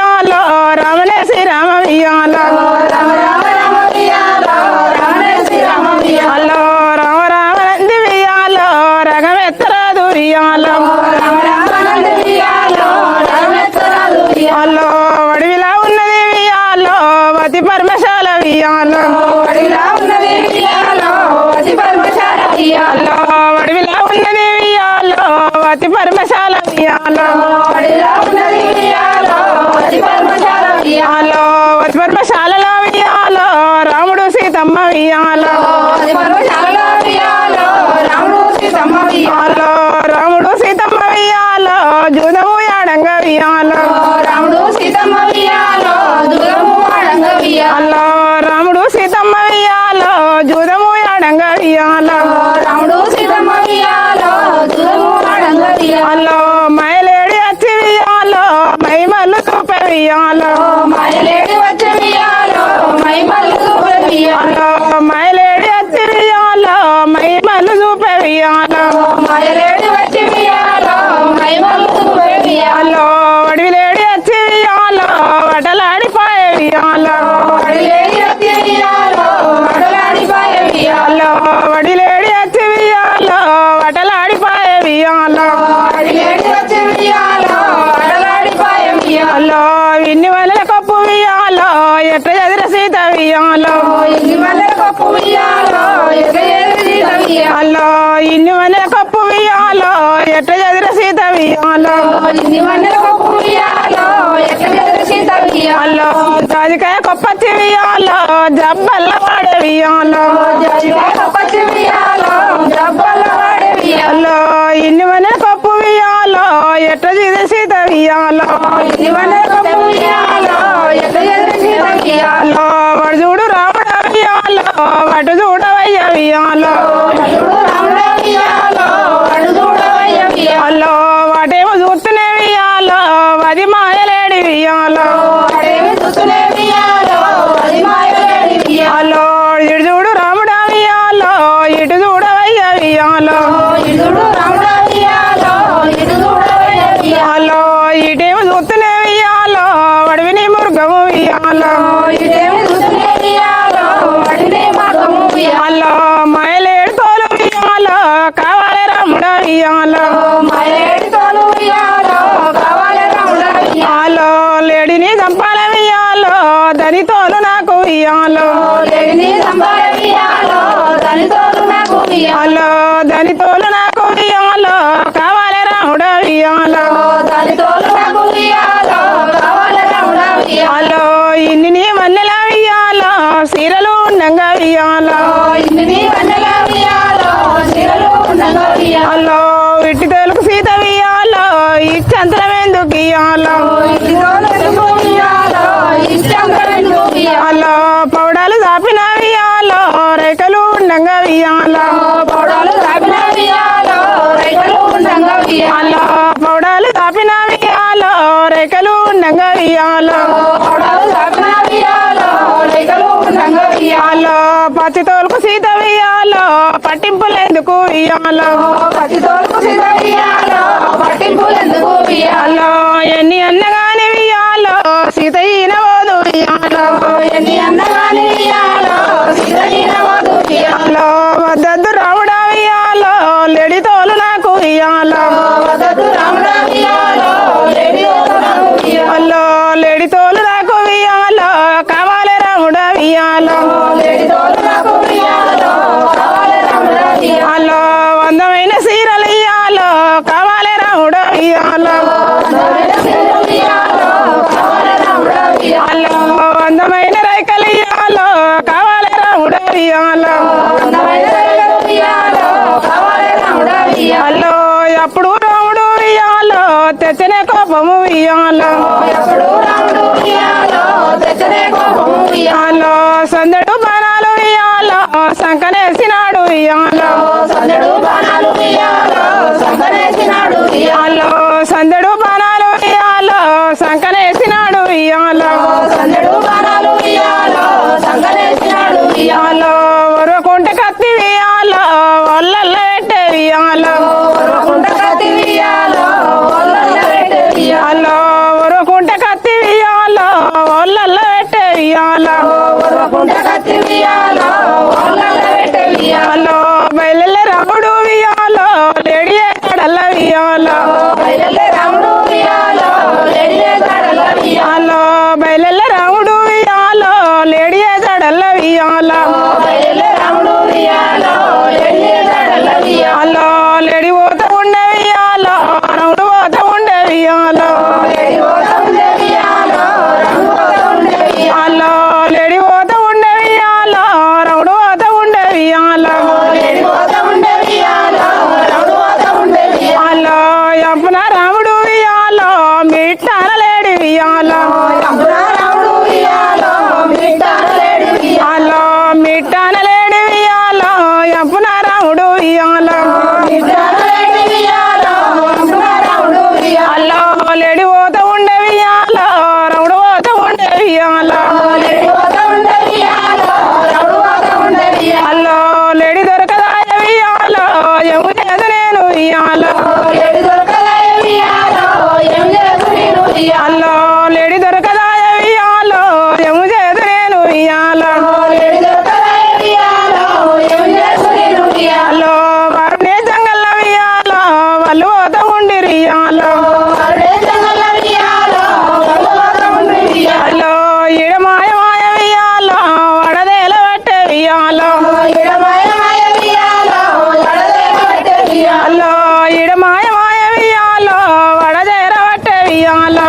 వియాలో రామనే శ్రీరామ వియాలో అల్లో రామ రామ నంది వియాలో రగమెత్తరాదు వియాలో అల్లో వడివిలా ఉన్నది వియాలో వతి పర్మశాల వియాలో అల్లో వడివిలా ఉన్నది వియాలో వతి పర్మశాల వియాలో అల్లో వతి పర్మశాలలో వియాలో రాముడు సీతమ్మ వియాలో అల్లో రాముడు సీతమ్మ వియాలో జూదము యాడంగ వియాలో అల్లో రాముడు సీతమ్మ వియాలో జూదము యాడంగ వియాలో అల్లో మైలేడి వచ్చి వియాలో మైమల్లు చూపే వియాలో అల్లో మైలేడి వచ్చి వియాలో మైమల్లు చూపే వియాలో అల్లో వడివిలేడి వచ్చి వియాలో వడలాడిపోయే వియాలో అల్లో వడిలేడి వచ్చి వియాలో వడలాడిపోయే వియాలో అల్లో ఇన్ని వలల కప్పు వియాలో ఎట్ట ఎదుర సీత వియాలో అల్లో ఇన్ని వలల కప్పు వియాలో ఎట్ట ఎదుర సీత వియాలో అల్లో జాజికాయ కొప్పచ్చి వియాలో జబ్బల్ల వాడే వియాలో అల్లో ఇన్ని వలల కప్పు వియాలో ఎట్ట ఎదుర సీత వియాలో అల్లో వాడు చూడు రాముడ వియాలో వాటు చూడవయ్య వియాలో అల్లో వాటేమో చూస్తూనే వియాలో వది మాయలేడి వియాలో అల్లో ఇటు చూడు రాముడ వియాలో ఇటు చూడవయ్య వియాలో అల్లో ఇటేమో చూస్తూనే వియాలో వడివిని మురుగము వియాలో అల్లో మాయలేడు తోలు వియాలో కావాలి రాముడ వియాలో అల్లో లేడిని చంపాల వియాలో దని తోలు నాకు వియాలో అల్లో దని తోలు నాకు వియాలో కావాలి రాముడ వియాలో అల్లో ఇన్ని నీ మల్లెల వియాలో సీరలు ఉండంగా వియాలో అల్లో ఇట్టి తోలుకు సీత వియాలో ఇచ్చంతరం ఎందుకు ఇయాలో అల్లో పౌడాలు దాపిన వియాలో రేఖలు ఉండంగా వియాలో అల్లో పౌడాలు దాపిన వియాలో రేఖలు ఉండంగా వియాలో అల్లో పచ్చి తోలుకు సీత వియాలో పట్టింపులు ఎందుకు వియాలో అల్లో ఎన్ని అన్నగాని వియాలో సీత ఈనవోదు వియాలో అల్లో వద్దద్దు రాముడ వియాలో లేడి తోలు నాకు వియాలో అల్లో లేడి తోలు నాకు వియాలో కావాలి రాముడ వియాలో అల్లో వందమైన సీరలు ఇయాలో కావాలి రాముడ వియాలో అల్లో వందమైన రైకలు ఇయాలో కావాలి రాముడ వియాలో అల్లో ఎప్పుడు రాముడు వియాలో తెచ్చనే కోపము వియాలో అల్లో సందడు బాణాలు వియాలో సంకనేసినాడు వియాలో అల్లో సందడు బాణాలు వియాలో సంకనేసినాడు వియాలో అల్లో ఒరకుంట కత్తి వియాలో ఒళ్ళల్లో పెట్టే వియాలో అల్లో ఒరకుంట కత్తి వియాలో లేడి వియాలో అలో మిట్టాన లేడి వియాలో ఎంపున రాముడు వియాలో అల్లో లేడి పోత ఉండే వియాలో రాముడు పోత ఉండే వియాలో అల్లో లేడి దొరకదాయ వియాలో ఎము చేత నేను వియాలో అల్లో లేడి దొరకదాయ వియాలో ఎము చేత నేను వియాలో అల్లో వారునే జంగల్ల వియాలో వాళ్ళు పోత ఉండి వియాలో అల్లో ఈడ మాయ మాయ వియాలో వడదేల పట్టే వియాలో అల్లో ఈడ మాయ మాయ వియాలో వడదేర పట్టే వియాలో